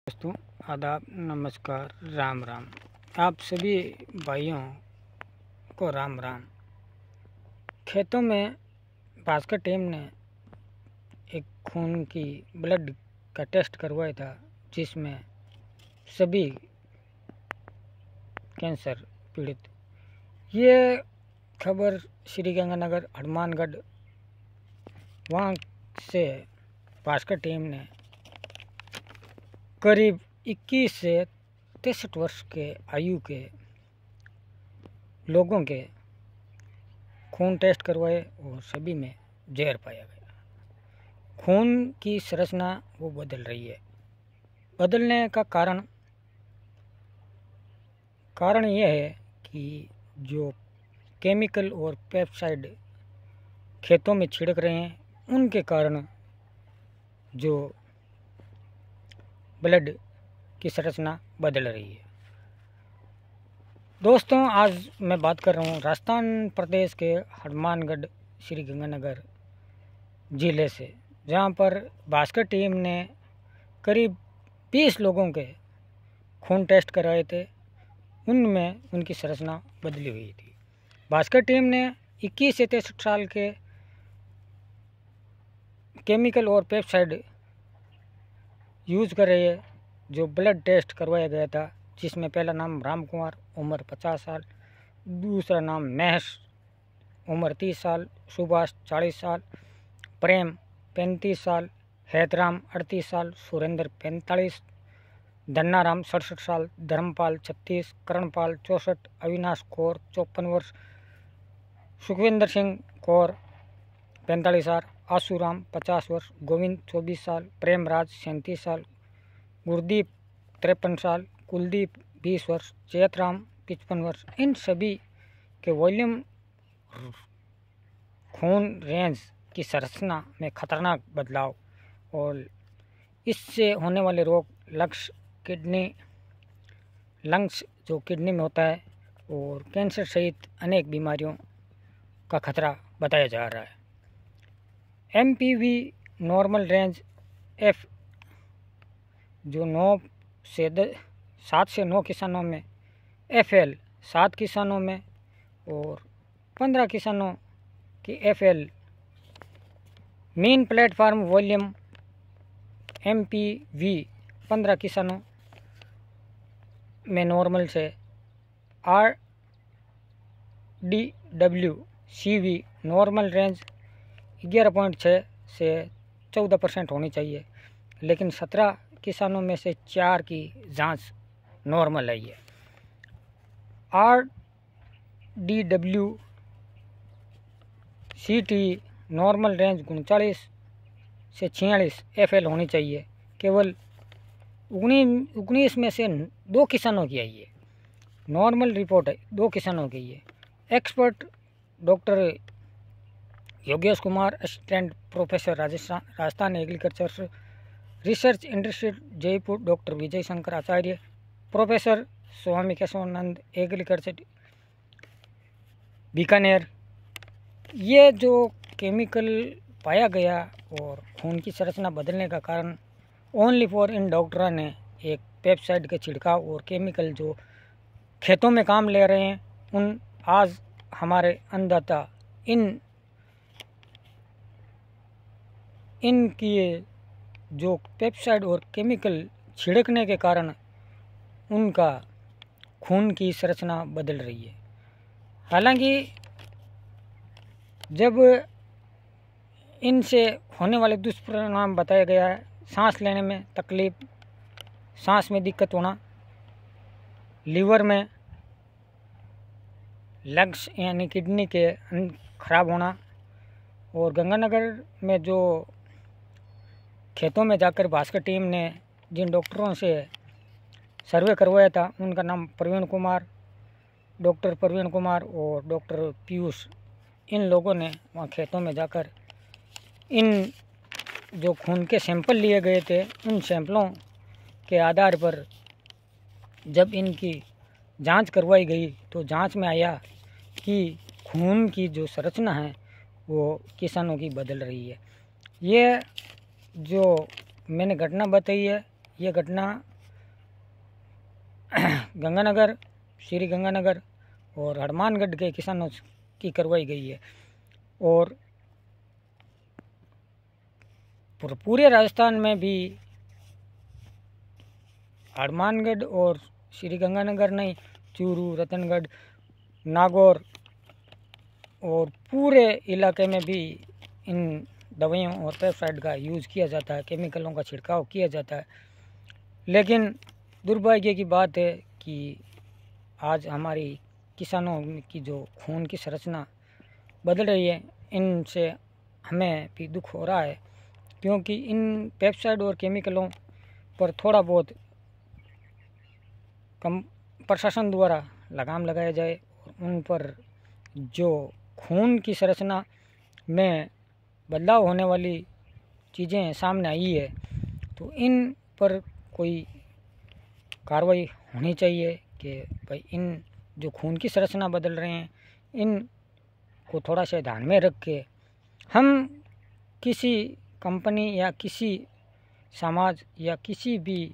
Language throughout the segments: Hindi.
दोस्तों, आदाब, नमस्कार, राम राम। आप सभी भाइयों को राम राम। खेतों में भास्कर टीम ने एक खून की ब्लड का टेस्ट करवाया था, जिसमें सभी कैंसर पीड़ित। ये खबर श्री गंगानगर हनुमानगढ़ वहाँ से भास्कर टीम ने करीब 21 से 63 वर्ष के आयु के लोगों के खून टेस्ट करवाए और सभी में जहर पाया गया। खून की संरचना वो बदल रही है। बदलने का कारण यह है कि जो केमिकल और पेस्टिसाइड खेतों में छिड़क रहे हैं, उनके कारण जो ब्लड की संरचना बदल रही है। दोस्तों, आज मैं बात कर रहा हूँ राजस्थान प्रदेश के हनुमानगढ़ श्री गंगानगर ज़िले से, जहाँ पर भास्कर टीम ने करीब 20 लोगों के खून टेस्ट कराए थे। उनमें उनकी संरचना बदली हुई थी। भास्कर टीम ने 21 से 63 साल के केमिकल और पेस्टिसाइड यूज़ कर रही है। जो ब्लड टेस्ट करवाया गया था, जिसमें पहला नाम राम कुमार, उम्र 50 साल, दूसरा नाम महेश, उम्र 30 साल, सुभाष 40 साल, प्रेम 35 साल, हैतराम 38 साल, सुरेंद्र 45, धन्नाराम 67 साल, धर्मपाल 36, करणपाल 64, अविनाश कौर 54 वर्ष, सुखविंदर सिंह कौर 45 साल, आशूराम 50 वर्ष, गोविंद 24 साल, प्रेमराज 37 साल, गुरदीप 53 साल, कुलदीप 20 वर्ष, चैतराम 55 वर्ष। इन सभी के वॉल्यूम खून रेंज की संरचना में खतरनाक बदलाव और इससे होने वाले रोग लंग्स जो किडनी में होता है, और कैंसर सहित अनेक बीमारियों का खतरा बताया जा रहा है। MPV नॉर्मल रेंज F जो 7 से 9 किसानों में, FL 7 किसानों में और 15 किसानों की FL। Mean platform volume MPV 15 किसानों में नॉर्मल से, RDW CV नॉर्मल रेंज 11.6 से 14% होनी चाहिए, लेकिन 17 किसानों में से 4 की जांच नॉर्मल आई है। RDW CT नॉर्मल रेंज 39 से 46 FL होनी चाहिए। केवल 19 में से 2 किसानों की आई है। नॉर्मल रिपोर्ट है 2 किसानों की है। Expert doctor Yogesh Kumar, assistant professor Rajasthan agriculture research institute Jaipur, doctor Vijay Shankar Acharya, professor Swami Keshavanand agriculture Bikaner. ये जो केमिकल पाया गया और खून की संरचना बदलने का कारण ओनली फॉर इन डॉक्टरों ने एक पेस्टिसाइड के छिड़काव और केमिकल जो खेतों में काम ले रहे हैं, उन आज हमारे अन्नदाता इनकी जो पेस्टिसाइड और केमिकल छिड़कने के कारण उनका खून की संरचना बदल रही है। हालांकि जब इनसे होने वाले दुष्परिणाम बताया गया है, सांस लेने में तकलीफ, सांस में दिक्कत होना, लीवर में, लंग्स यानी किडनी के खराब होना। और गंगानगर में जो खेतों में जाकर भास्कर टीम ने जिन डॉक्टरों से सर्वे करवाया था, उनका नाम प्रवीण कुमार, डॉक्टर प्रवीण कुमार और डॉक्टर पीयूष। इन लोगों ने वहाँ खेतों में जाकर इन जो खून के सैंपल लिए गए थे, उन सैंपलों के आधार पर जब इनकी जांच करवाई गई तो जांच में आया कि खून की जो संरचना है वो किसानों की बदल रही है। ये जो मैंने घटना बताई है, ये घटना गंगानगर, श्री गंगानगर और हनुमानगढ़ के किसानों की करवाई गई है। और पूरे राजस्थान में भी हनुमानगढ़ और श्री गंगानगर नहीं, चूरू, रतनगढ़, नागौर और पूरे इलाके में भी इन दवाइयों और पेस्टिसाइड का यूज़ किया जाता है, केमिकलों का छिड़काव किया जाता है। लेकिन दुर्भाग्य की बात है कि आज हमारी किसानों की जो खून की संरचना बदल रही है, इनसे हमें भी दुख हो रहा है, क्योंकि इन पेस्टिसाइड और केमिकलों पर थोड़ा बहुत कम प्रशासन द्वारा लगाम लगाया जाए और उन पर जो खून की संरचना में बदलाव होने वाली चीज़ें सामने आई है, तो इन पर कोई कार्रवाई होनी चाहिए कि भाई इन जो खून की संरचना बदल रहे हैं, इन को थोड़ा सा ध्यान में रख के हम किसी कंपनी या किसी समाज या किसी भी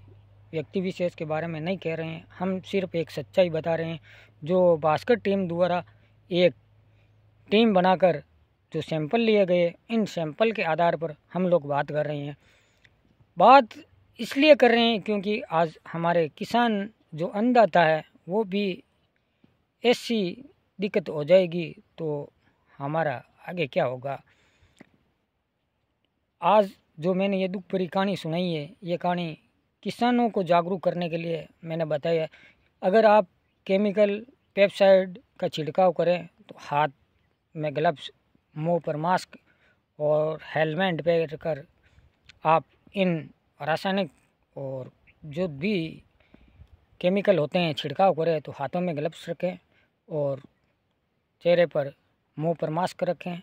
व्यक्ति विशेष के बारे में नहीं कह रहे हैं, हम सिर्फ एक सच्चाई बता रहे हैं। जो भास्कर टीम द्वारा एक टीम बनाकर जो सैंपल लिए गए, इन सैंपल के आधार पर हम लोग बात कर रहे हैं। बात इसलिए कर रहे हैं क्योंकि आज हमारे किसान जो अन्नदाता है वो भी ऐसी दिक्कत हो जाएगी तो हमारा आगे क्या होगा। आज जो मैंने ये दुख भरी कहानी सुनाई है, ये कहानी किसानों को जागरूक करने के लिए मैंने बताया है। अगर आप केमिकल पेस्टिसाइड का छिड़काव करें तो हाथ में ग्लव्स, मुंह पर मास्क और हेलमेट पहन कर आप इन रासायनिक और जो भी केमिकल होते हैं छिड़काव करें, तो हाथों में ग्लव्स रखें और चेहरे पर, मुंह पर मास्क रखें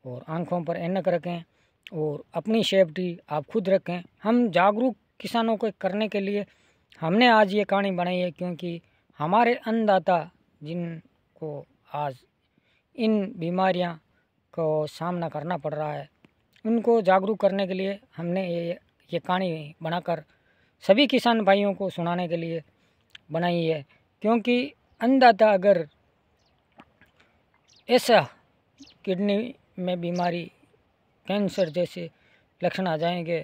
और आंखों पर ऐनक रखें और अपनी सेफ्टी आप खुद रखें। हम जागरूक किसानों को करने के लिए हमने आज ये कहानी बनाई है, क्योंकि हमारे अन्नदाता जिनको आज इन बीमारियां को सामना करना पड़ रहा है, उनको जागरूक करने के लिए हमने ये कहानी बनाकर सभी किसान भाइयों को सुनाने के लिए बनाई है। क्योंकि अन्नदाता अगर ऐसा किडनी में बीमारी, कैंसर जैसे लक्षण आ जाएंगे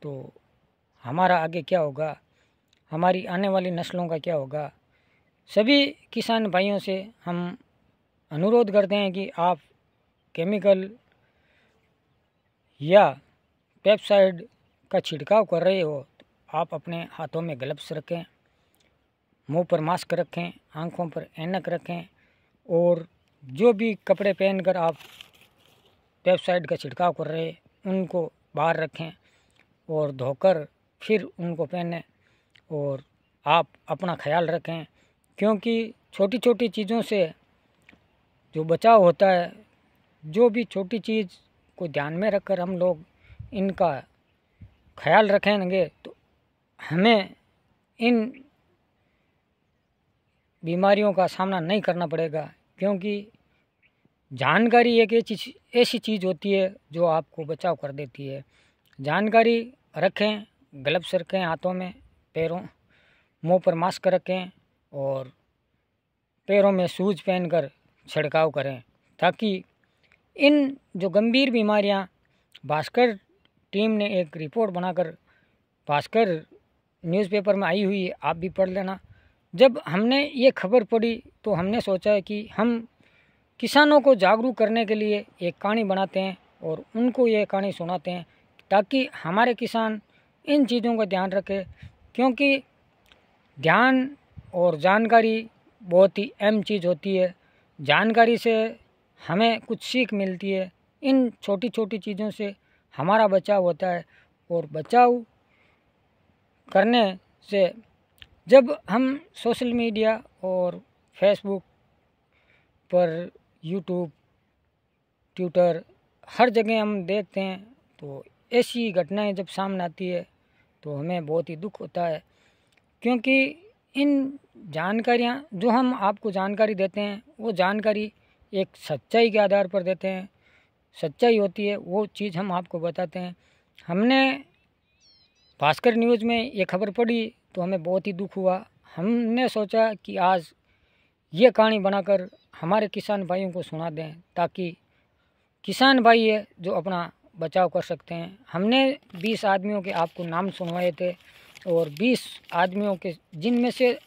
तो हमारा आगे क्या होगा, हमारी आने वाली नस्लों का क्या होगा। सभी किसान भाइयों से हम अनुरोध करते हैं कि आप केमिकल या पेस्टिसाइड का छिड़काव कर रहे हो तो आप अपने हाथों में ग्लव्स रखें, मुंह पर मास्क रखें, आंखों पर ऐनक रखें और जो भी कपड़े पहनकर आप पेस्टिसाइड का छिड़काव कर रहे हैं उनको बाहर रखें और धोकर फिर उनको पहनें और आप अपना ख्याल रखें। क्योंकि छोटी छोटी चीज़ों से जो बचाव होता है, जो भी छोटी चीज़ को ध्यान में रखकर हम लोग इनका ख्याल रखेंगे तो हमें इन बीमारियों का सामना नहीं करना पड़ेगा। क्योंकि जानकारी एक ऐसी चीज़ होती है जो आपको बचाव कर देती है। जानकारी रखें, ग्लव्स रखें हाथों में, पैरों, मुंह पर मास्क रखें और पैरों में शूज पहनकर छिड़काव करें, ताकि इन जो गंभीर बीमारियां, भास्कर टीम ने एक रिपोर्ट बनाकर भास्कर न्यूज़पेपर में आई हुई है, आप भी पढ़ लेना। जब हमने ये खबर पढ़ी तो हमने सोचा है कि हम किसानों को जागरूक करने के लिए एक कहानी बनाते हैं और उनको ये कहानी सुनाते हैं, ताकि हमारे किसान इन चीज़ों का ध्यान रखें। क्योंकि ध्यान और जानकारी बहुत ही अहम चीज़ होती है। जानकारी से हमें कुछ सीख मिलती है, इन छोटी छोटी चीज़ों से हमारा बचाव होता है। और बचाव करने से जब हम सोशल मीडिया और फेसबुक पर, यूट्यूब, ट्विटर, हर जगह हम देखते हैं तो ऐसी घटनाएं जब सामने आती है तो हमें बहुत ही दुख होता है। क्योंकि इन जानकारियां जो हम आपको जानकारी देते हैं वो जानकारी एक सच्चाई के आधार पर देते हैं, सच्चाई होती है वो चीज़ हम आपको बताते हैं। हमने भास्कर न्यूज़ में ये खबर पढ़ी तो हमें बहुत ही दुख हुआ। हमने सोचा कि आज ये कहानी बनाकर हमारे किसान भाइयों को सुना दें, ताकि किसान भाई है जो अपना बचाव कर सकते हैं। हमने 20 आदमियों के आपको नाम सुनवाए थे, और 20 आदमियों के जिनमें से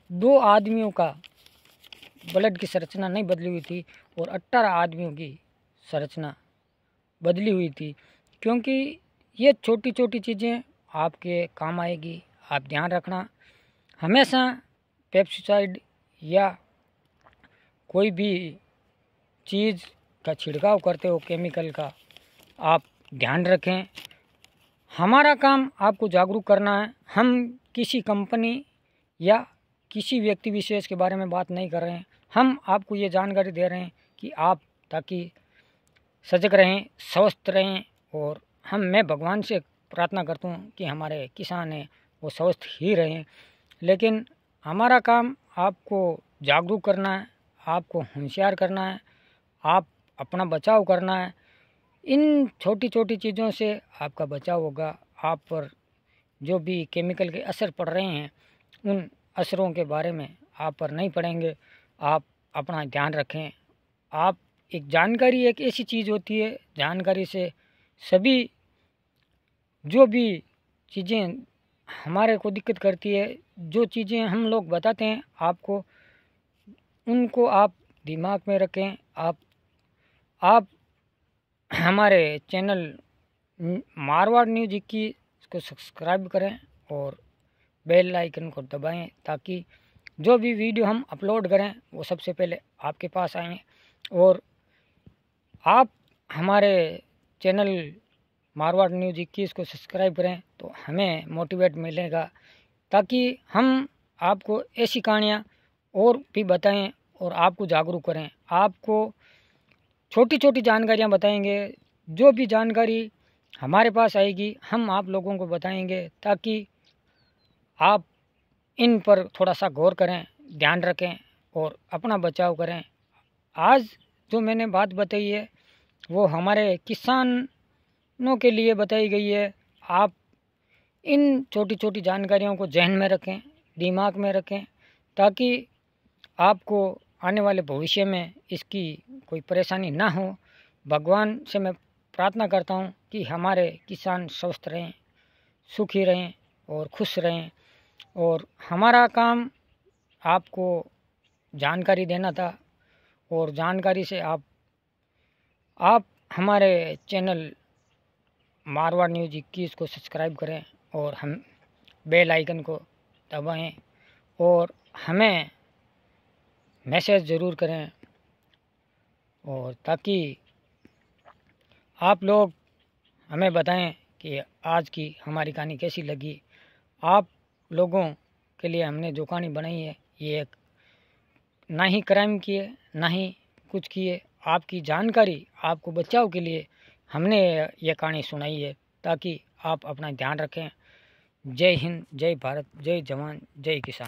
2 आदमियों का ब्लड की संरचना नहीं बदली हुई थी और 18 आदमियों की संरचना बदली हुई थी। क्योंकि ये छोटी छोटी चीज़ें आपके काम आएगी, आप ध्यान रखना। हमेशा पेस्टिसाइड या कोई भी चीज़ का छिड़काव करते हो केमिकल का, आप ध्यान रखें। हमारा काम आपको जागरूक करना है। हम किसी कंपनी या किसी व्यक्ति विशेष के बारे में बात नहीं कर रहे हैं। हम आपको ये जानकारी दे रहे हैं कि आप ताकि सजग रहें, स्वस्थ रहें। और मैं भगवान से प्रार्थना करता हूँ कि हमारे किसान हैं वो स्वस्थ ही रहें। लेकिन हमारा काम आपको जागरूक करना है, आपको होशियार करना है, आप अपना बचाव करना है। इन छोटी छोटी चीज़ों से आपका बचाव होगा। आप पर जो भी केमिकल के असर पड़ रहे हैं, उन असरों के बारे में आप पर नहीं पड़ेंगे। आप अपना ध्यान रखें। आप जानकारी एक ऐसी चीज़ होती है, जानकारी से सभी जो भी चीज़ें हमारे को दिक्कत करती है, जो चीज़ें हम लोग बताते हैं आपको, उनको आप दिमाग में रखें। आप हमारे चैनल मारवाड़ न्यूज़ 21 को सब्सक्राइब करें और बेल आइकन को दबाएं, ताकि जो भी वीडियो हम अपलोड करें वो सबसे पहले आपके पास आएँ। और आप हमारे चैनल मारवाड़ न्यूज़ 21 को सब्सक्राइब करें तो हमें मोटिवेट मिलेगा, ताकि हम आपको ऐसी कहानियाँ और भी बताएं और आपको जागरूक करें। आपको छोटी छोटी जानकारियाँ बताएंगे। जो भी जानकारी हमारे पास आएगी हम आप लोगों को बताएंगे, ताकि आप इन पर थोड़ा सा गौर करें, ध्यान रखें और अपना बचाव करें। आज जो मैंने बात बताई है वो हमारे किसानों के लिए बताई गई है। आप इन छोटी छोटी जानकारियों को जहन में रखें, दिमाग में रखें, ताकि आपको आने वाले भविष्य में इसकी कोई परेशानी ना हो। भगवान से मैं प्रार्थना करता हूँ कि हमारे किसान स्वस्थ रहें, सुखी रहें और खुश रहें। और हमारा काम आपको जानकारी देना था, और जानकारी से आप हमारे चैनल मारवाड़ न्यूज़ 21 को सब्सक्राइब करें और हम बेल आइकन को दबाएं और हमें मैसेज ज़रूर करें, और ताकि आप लोग हमें बताएं कि आज की हमारी कहानी कैसी लगी। आप लोगों के लिए हमने जो कहानी बनाई है ये एक ना ही क्राइम की है, ना ही कुछ किए, आपकी जानकारी, आपको बचाव के लिए हमने ये कहानी सुनाई है, ताकि आप अपना ध्यान रखें। जय हिंद, जय भारत, जय जवान, जय किसान।